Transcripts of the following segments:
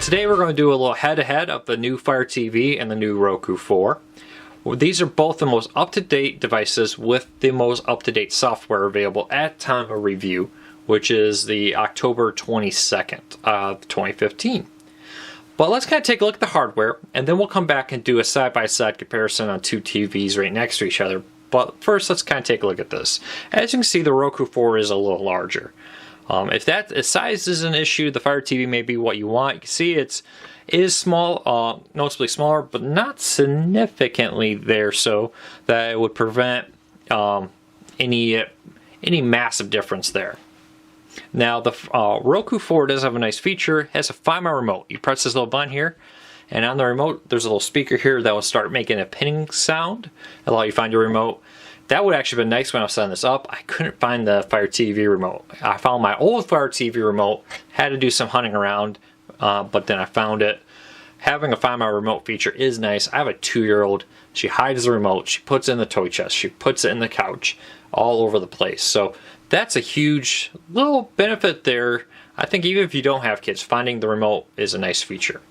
Today we're going to do a little head-to-head of the new Fire TV and the new Roku 4. These are both the most up-to-date devices with the most up-to-date software available at time of review, which is the October 22nd of 2015. But let's kind of take a look at the hardware, and then we'll come back and do a side-by-side comparison on two TVs right next to each other. But first, let's kind of take a look at this. As you can see, the Roku 4 is a little larger. If that size is an issue, the Fire TV may be what you want. You can see it is small, noticeably smaller, but not significantly there, so that it would prevent any massive difference there. Now, the Roku 4 does have a nice feature. It has a Find My Remote. You press this little button here, and on the remote, there's a little speaker here that will start making a pinning sound, allow you to find your remote. That would actually have been nice when I was setting this up. I couldn't find the Fire TV remote. I found my old Fire TV remote, had to do some hunting around, but then I found it. Having a Find My Remote feature is nice. I have a 2-year-old. She hides the remote. She puts it in the toy chest. She puts it in the couch, all over the place. So that's a huge little benefit there. I think even if you don't have kids, finding the remote is a nice feature.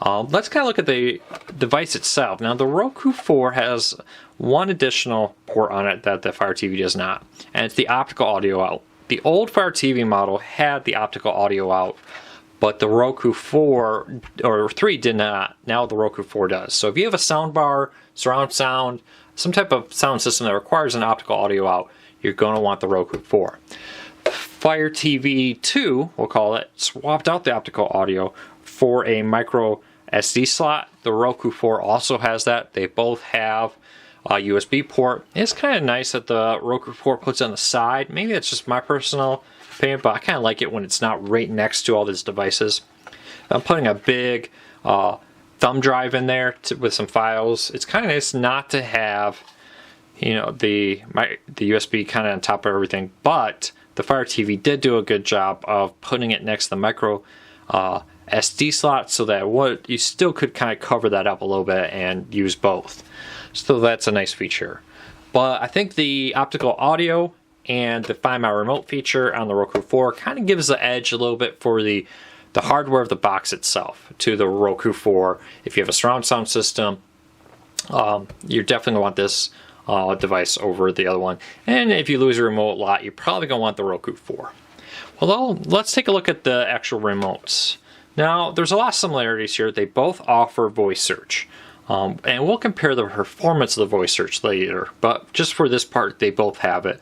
Let's kind of look at the device itself. Now, the Roku 4 has one additional port on it that the Fire TV does not, and it's the optical audio out. The old Fire TV model had the optical audio out, but the Roku 4 or 3 did not. Now the Roku 4 does. So if you have a sound bar, surround sound, some type of sound system that requires an optical audio out, you're going to want the Roku 4. Fire TV 2, we'll call it, swapped out the optical audio for a micro SD slot. The Roku 4 also has that. They both have a USB port. It's kind of nice that the Roku 4 puts it on the side. Maybe it's just my personal opinion, but I kind of like it when it's not right next to all these devices. I'm putting a big thumb drive in there with some files. It's kind of nice not to have, you know, the USB kind of on top of everything, but the Fire TV did do a good job of putting it next to the micro SD slot, so that you still could kind of cover that up a little bit and use both. So that's a nice feature. But I think the optical audio and the Find My Remote feature on the Roku 4 kind of gives the edge a little bit for the hardware of the box itself to the Roku 4. If you have a surround sound system, you're definitely going to want this device over the other one. And if you lose your remote a lot, you're probably going to want the Roku 4. Well, let's take a look at the actual remotes. Now, there's a lot of similarities here. They both offer voice search. And we'll compare the performance of the voice search later. But just for this part, they both have it.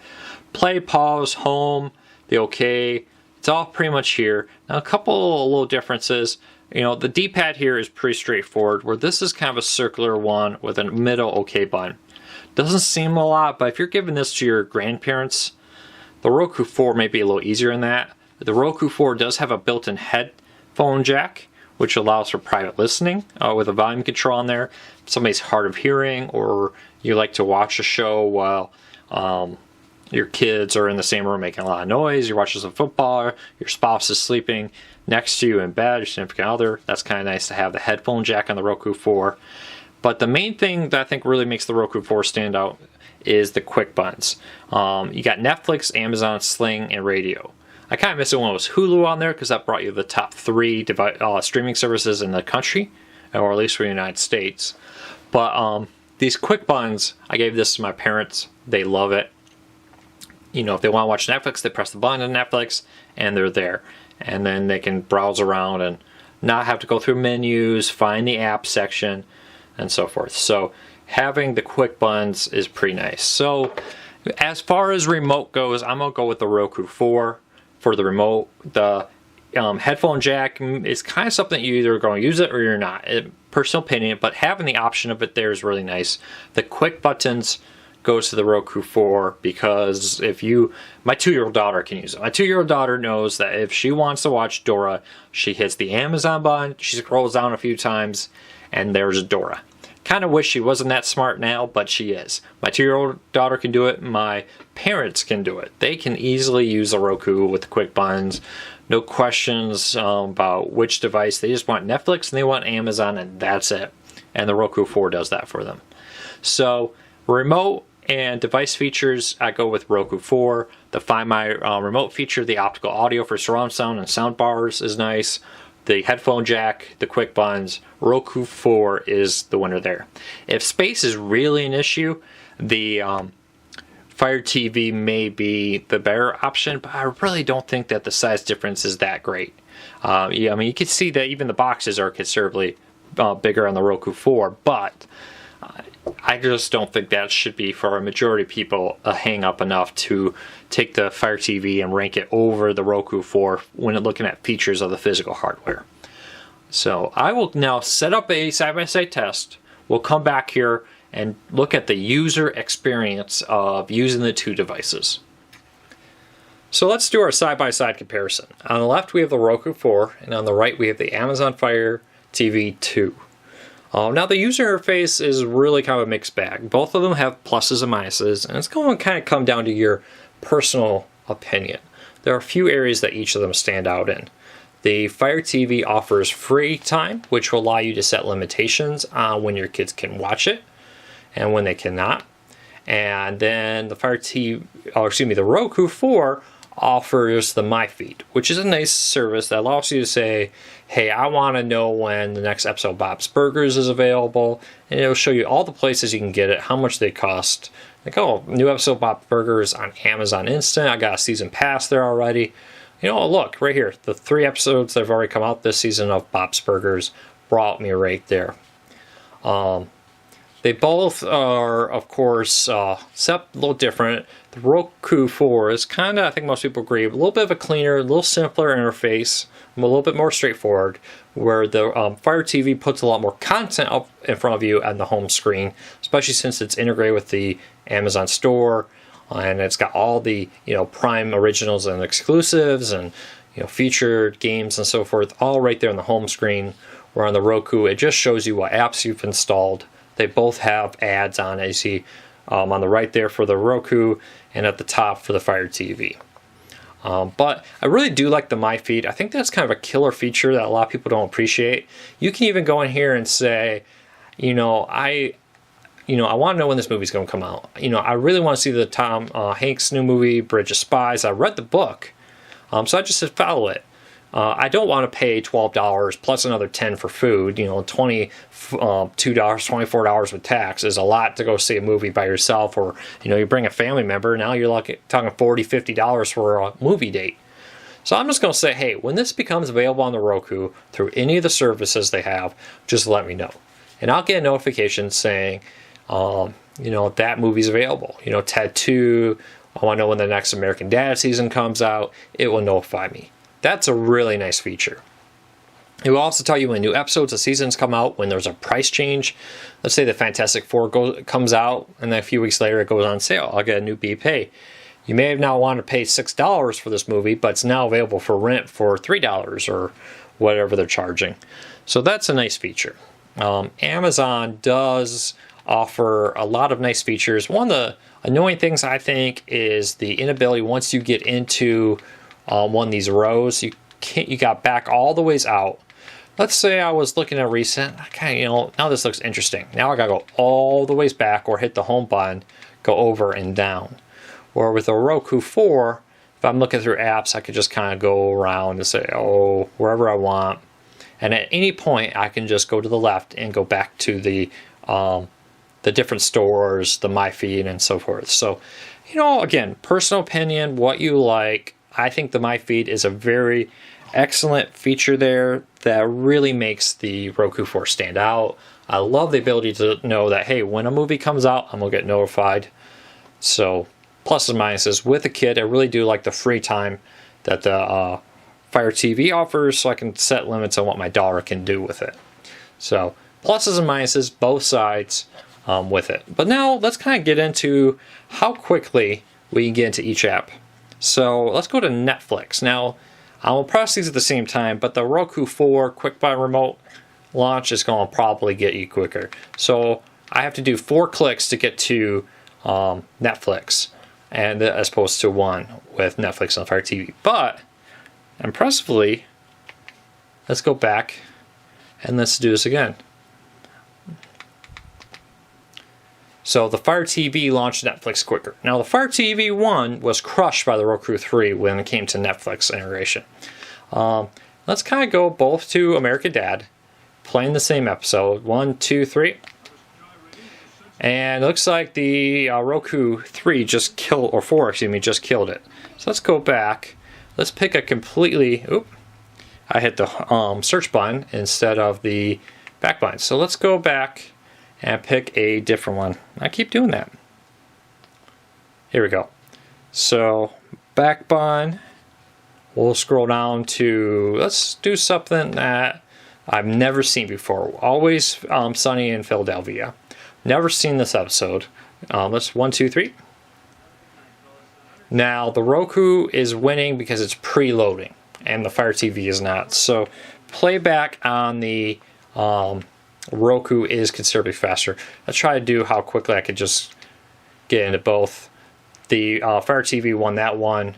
Play, pause, home, the OK. It's all pretty much here. Now, a couple of little differences. You know, the D-pad here is pretty straightforward, where this is kind of a circular one with a middle OK button. Doesn't seem a lot, but if you're giving this to your grandparents, the Roku 4 may be a little easier in that. The Roku 4 does have a built-in headphone jack, which allows for private listening with a volume control on there. If somebody's hard of hearing, or you like to watch a show while your kids are in the same room making a lot of noise, you're watching some football, your spouse is sleeping next to you in bed, your significant other, that's kind of nice to have the headphone jack on the Roku 4. But the main thing that I think really makes the Roku 4 stand out is the quick buttons. You got Netflix, Amazon, Sling, and radio. I kind of miss it when it was Hulu on there, because that brought you the top 3 streaming services in the country, or at least for the United States. But these quick buttons, I gave this to my parents. They love it. You know, if they want to watch Netflix, they press the button on Netflix, and they're there. And then they can browse around and not have to go through menus, find the app section, and so forth. So having the quick buttons is pretty nice. So as far as remote goes, I'm going to go with the Roku 4 for the remote. The headphone jack is kind of something you either going to use it or you're not. Personal opinion, but having the option of it there is really nice. The quick buttons goes to the Roku 4, because my 2-year-old daughter can use it. My 2-year-old daughter knows that if she wants to watch Dora, she hits the Amazon button, she scrolls down a few times, and there's Dora. Kind of wish she wasn't that smart now, but she is. My 2-year-old daughter can do it. My parents can do it. They can easily use the Roku with the quick buttons. No questions about which device. They just want Netflix and they want Amazon, and that's it. And the Roku 4 does that for them. So remote and device features, I go with Roku 4. The Find My Remote feature, the optical audio for surround sound and sound bars is nice. the headphone jack, the quick buttons, Roku 4 is the winner there. If space is really an issue, the Fire TV may be the better option, but I really don't think that the size difference is that great. Yeah, I mean, you can see that even the boxes are considerably bigger on the Roku 4, but I just don't think that should be, for a majority of people, a hang up enough to take the Fire TV and rank it over the Roku 4 when looking at features of the physical hardware. So I will now set up a side-by-side test. We'll come back here and look at the user experience of using the two devices. So let's do our side-by-side comparison. On the left we have the Roku 4, and on the right we have the Amazon Fire TV 2. Now the user interface is really kind of a mixed bag. Both of them have pluses and minuses, and it's going to kind of come down to your personal opinion. There are a few areas that each of them stand out in. The Fire TV offers free time, which will allow you to set limitations on when your kids can watch it and when they cannot. And then the the Roku 4 offers the My Feed, which is a nice service that allows you to say, hey, I want to know when the next episode of Bob's Burgers is available, and it'll show you all the places you can get it, how much they cost. Like, oh, new episode of Bob's Burgers on Amazon Instant. I got a season pass there already. You know, look, right here, the 3 episodes that have already come out this season of Bob's Burgers brought me right there. They both are, of course, except a little different. The Roku 4 is kind of, I think most people agree, a little bit of a cleaner, a little simpler interface, a little bit more straightforward, where the Fire TV puts a lot more content up in front of you on the home screen, especially since it's integrated with the Amazon store, and it's got all the Prime originals and exclusives and featured games and so forth, all right there on the home screen. Where on the Roku, it just shows you what apps you've installed. They both have ads on, as you see on the right there for the Roku and at the top for the Fire TV. But I really do like the My Feed. I think that's kind of a killer feature that a lot of people don't appreciate. You can even go in here and say, I want to know when this movie's going to come out. I really want to see the Tom Hanks new movie, Bridge of Spies. I read the book, so I just said follow it. I don't want to pay $12 plus another $10 for food. $22, $24 with tax is a lot to go see a movie by yourself, or you bring a family member. Now you're talking $40, $50 for a movie date. So I'm just going to say, hey, when this becomes available on the Roku through any of the services they have, just let me know, and I'll get a notification saying, that movie's available. Ted 2. I want to know when the next American Dad season comes out. It will notify me. That's a really nice feature. It will also tell you when new episodes of seasons come out, when there's a price change. Let's say the Fantastic Four comes out, and then a few weeks later it goes on sale. I'll get a new BPay. You may have now wanted to pay $6 for this movie, but it's now available for rent for $3 or whatever they're charging. So that's a nice feature. Amazon does offer a lot of nice features. One of the annoying things, I think, is the inability, once you get into one of these rows, you got back all the ways out. Let's say I was looking at recent, now this looks interesting. Now I gotta go all the ways back or hit the home button, go over and down. Or with a Roku 4, if I'm looking through apps, I could just kind of go around and say, wherever I want. And at any point, I can just go to the left and go back to the different stores, the My Feed, and so forth. So, again, personal opinion, what you like. I think the My Feed is a very excellent feature there that really makes the Roku 4 stand out. I love the ability to know that, hey, when a movie comes out, I'm going to get notified. So, pluses and minuses. With a kid, I really do like the free time that the Fire TV offers, so I can set limits on what my daughter can do with it. So, pluses and minuses, both sides with it. But now, let's kind of get into how quickly we can get into each app. So let's go to Netflix. Now, I will press these at the same time, but the Roku 4 Quick Buy Remote launch is going to probably get you quicker. So I have to do 4 clicks to get to Netflix, and as opposed to 1 with Netflix on Fire TV. But impressively, let's go back and let's do this again. So the Fire TV launched Netflix quicker. Now the Fire TV 1 was crushed by the Roku 3 when it came to Netflix integration. let's kind of go both to American Dad, playing the same episode. 1, 2, 3. And it looks like the Roku 3 just killed, or 4, excuse me, just killed it. So let's go back. Let's pick a completely, I hit the search button instead of the back button. So let's go back and pick a different one. I keep doing that. Here we go. So back button. We'll scroll down to, let's do something that I've never seen before. Always Sunny in Philadelphia. Never seen this episode. Let's 1, 2, 3. Now the Roku is winning because it's preloading and the Fire TV is not. So playback on the Roku is considerably faster. Let's try to do how quickly I could just get into both. The Fire TV won that one.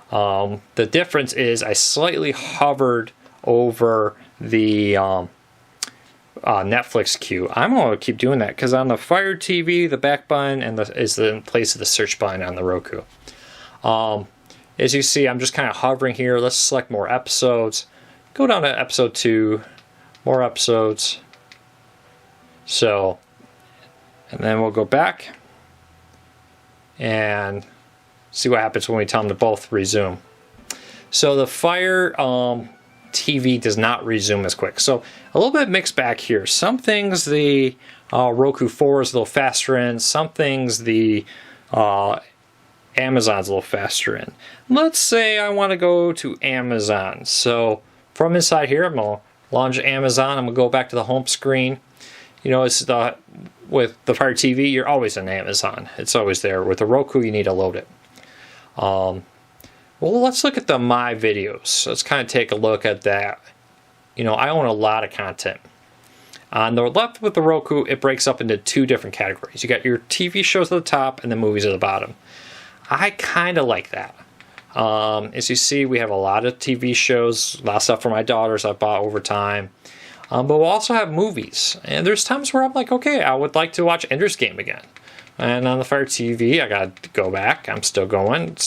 The difference is I slightly hovered over the Netflix queue. I'm going to keep doing that because on the Fire TV, the back button is in place of the search button on the Roku. As you see, I'm just kind of hovering here. Let's select more episodes. Go down to episode 2, more episodes. So, and then we'll go back and see what happens when we tell them to both resume. So the Fire TV does not resume as quick. So a little bit mixed back here. Some things the Roku 4 is a little faster in. Some things the Amazon's a little faster in. Let's say I want to go to Amazon. So from inside here, I'm going to launch Amazon. I'm going to go back to the home screen. You know, it's with the Fire TV, you're always on Amazon. It's always there. With the Roku, you need to load it. Well, let's look at the My Videos. Let's kind of take a look at that. You know, I own a lot of content. On the left with the Roku, it breaks up into 2 different categories. You got your TV shows at the top and the movies at the bottom. I kind of like that. As you see, we have a lot of TV shows, a lot of stuff for my daughters I bought over time. But we'll also have movies. And there's times where I'm like, okay, I would like to watch Ender's Game again. And on the Fire TV, I got to go back. I'm still going.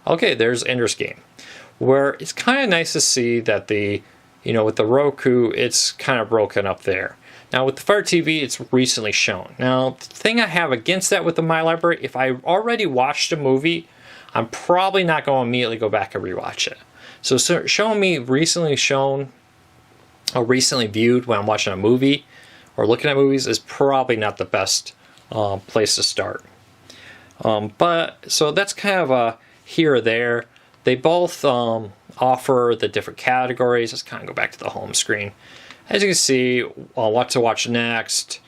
Okay, there's Ender's Game. Where it's kind of nice to see that with the Roku, it's kind of broken up there. Now with the Fire TV, it's recently shown. Now, the thing I have against that with the My Library, if I already watched a movie, I'm probably not going to immediately go back and rewatch it. So showing me recently shown or recently viewed when I'm watching a movie or looking at movies is probably not the best place to start. But so that's kind of a here or there. They both offer the different categories. Let's kind of go back to the home screen. As you can see, what to watch next,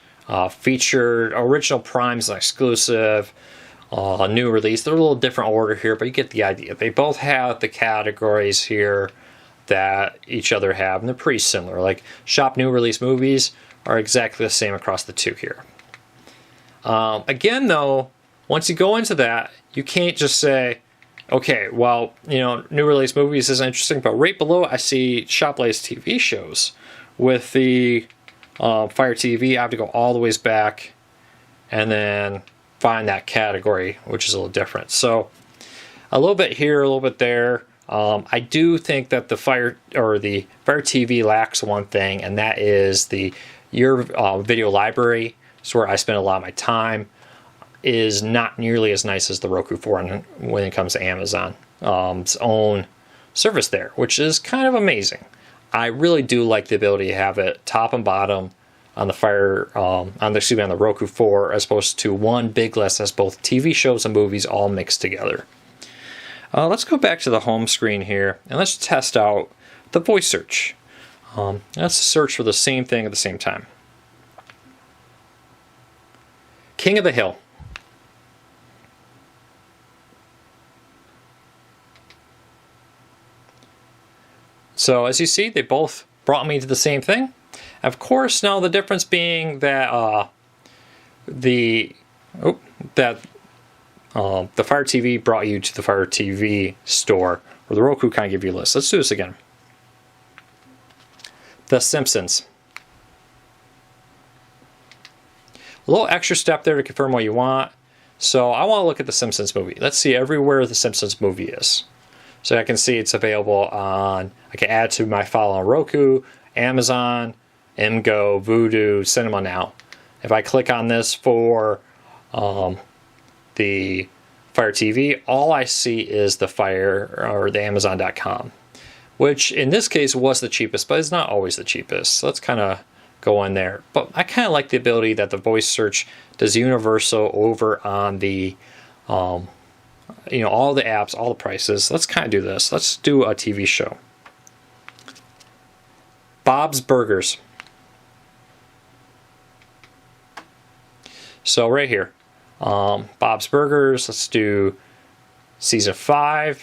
featured, original primes and exclusive, new release. They're a little different order here, but you get the idea. They both have the categories here that each other have, and they're pretty similar. Like shop new release movies are exactly the same across the 2 here. Again, though, once you go into that, you can't just say, okay, well, new release movies is interesting, but right below I see shop latest TV shows. With the Fire TV, I have to go all the ways back and then find that category, which is a little different. So a little bit here, a little bit there. I do think that the Fire TV lacks one thing, and that is your video library. It's where I spend a lot of my time. Is not nearly as nice as the Roku 4 when it comes to Amazon. Its own service there, which is kind of amazing. I really do like the ability to have it top and bottom on the Roku 4, as opposed to one big list that's both TV shows and movies all mixed together. Let's go back to the home screen here and let's test out the voice search. Let's search for the same thing at the same time. King of the Hill. So as you see, they both brought me to the same thing. Of course, now the difference being that the Fire TV brought you to the Fire TV store, where the Roku kind of give you a list. Let's do this again. The Simpsons. A little extra step there to confirm what you want. So I want to look at the Simpsons movie. Let's see everywhere the Simpsons movie is. So I can see it's available on, I can add to my file on Roku, Amazon, MGO, Vudu, Cinema Now. If I click on this for the Fire TV, all I see is the Fire or the Amazon.com, which in this case was the cheapest, but it's not always the cheapest. So let's kind of go in there. But I kind of like the ability that the voice search does universal over on the, all the apps, all the prices. Let's kind of do this. Let's do a TV show. Bob's Burgers. So right here, Bob's Burgers. Let's do season 5,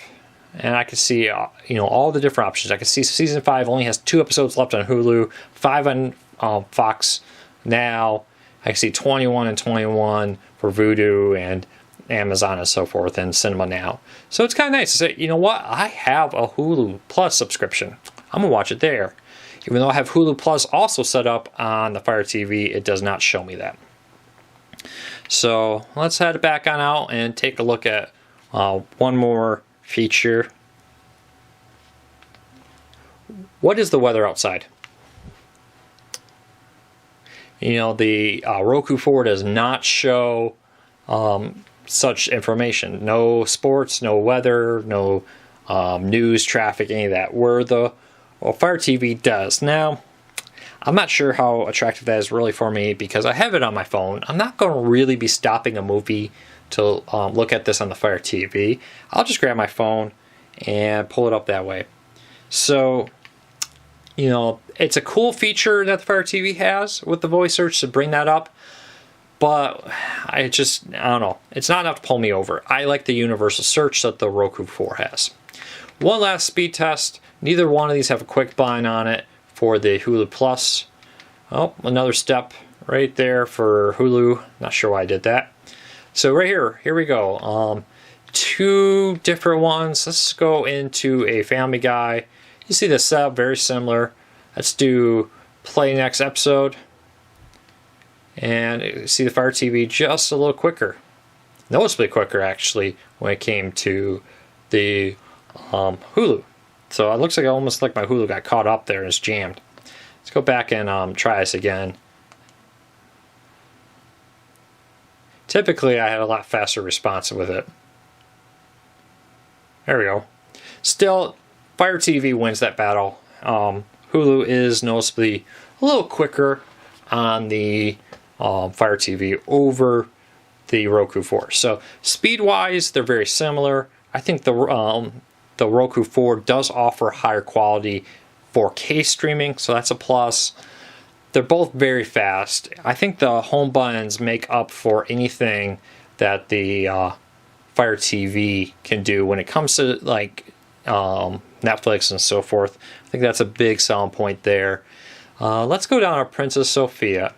and I can see all the different options. I can see season 5 only has 2 episodes left on Hulu, 5 on Fox Now. I can see 21 and 21 for Vudu and Amazon and so forth, and Cinema Now. So it's kind of nice to say, you know what? I have a Hulu Plus subscription. I'm gonna watch it there. Even though I have Hulu Plus also set up on the Fire TV, it does not show me that. So let's head back on out and take a look at one more feature. What is the weather outside? The Roku 4 does not show such information. No sports, no weather, no news, traffic, any of that. Where the Fire TV does. Now, I'm not sure how attractive that is really for me because I have it on my phone. I'm not going to really be stopping a movie to look at this on the Fire TV. I'll just grab my phone and pull it up that way. So, it's a cool feature that the Fire TV has with the voice search to bring that up. But I don't know. It's not enough to pull me over. I like the universal search that the Roku 4 has. One last speed test. Neither one of these have a quick bind on it for the Hulu Plus. Oh, another step right there for Hulu. Not sure why I did that. So right here we go. 2 different ones. Let's go into a Family Guy. You see the setup, very similar. Let's do play next episode. And you see the Fire TV just a little quicker. Noticeably quicker, actually, when it came to the Hulu. So it looks like almost like my Hulu got caught up there and is jammed. Let's go back and try this again. Typically, I had a lot faster response with it. There we go. Still, Fire TV wins that battle. Hulu is noticeably a little quicker on the Fire TV over the Roku 4. So speed-wise, they're very similar. I think the Roku 4 does offer higher quality 4K streaming, so that's a plus. They're both very fast. I think the home buttons make up for anything that the Fire TV can do when it comes to Netflix and so forth. I think that's a big selling point there. Let's go down to Princess Sophia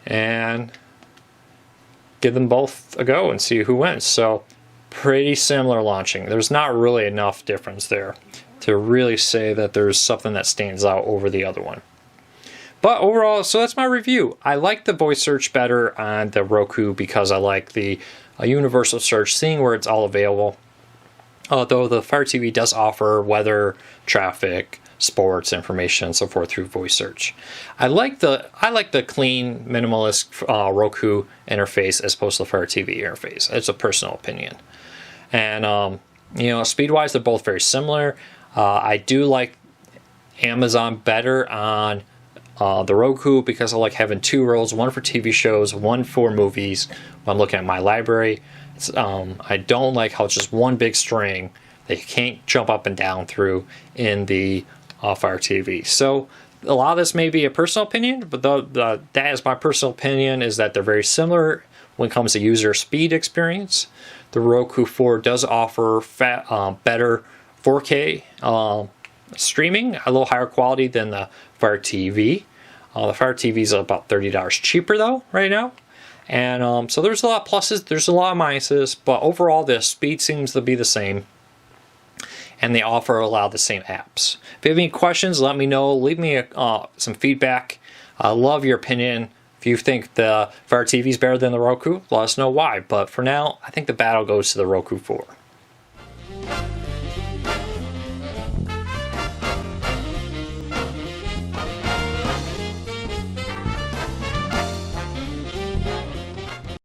and give them both a go and see who wins. So pretty similar launching. There's not really enough difference there to really say that there's something that stands out over the other one. But overall, so that's my review. I like the voice search better on the Roku because I like the universal search, seeing where it's all available. Although the Fire TV does offer weather, traffic, sports information, and so forth through voice search. I like the clean, minimalist Roku interface as opposed to the Fire TV interface. It's a personal opinion. And speed-wise, they're both very similar. I do like Amazon better on the Roku because I like having 2 rows, one for TV shows, one for movies when I'm looking at my library. I don't like how it's just one big string that you can't jump up and down through in the Fire TV. So a lot of this may be a personal opinion, but that is my personal opinion, is that they're very similar when it comes to user speed experience. The Roku 4 does offer better 4K streaming, a little higher quality than the Fire TV. The Fire TV is about $30 cheaper though right now. And so there's a lot of pluses, there's a lot of minuses, but overall the speed seems to be the same. And they offer a lot of the same apps. If you have any questions, let me know. Leave me some feedback. I love your opinion. If you think the Fire TV is better than the Roku, let us know why. But for now, I think the battle goes to the Roku 4.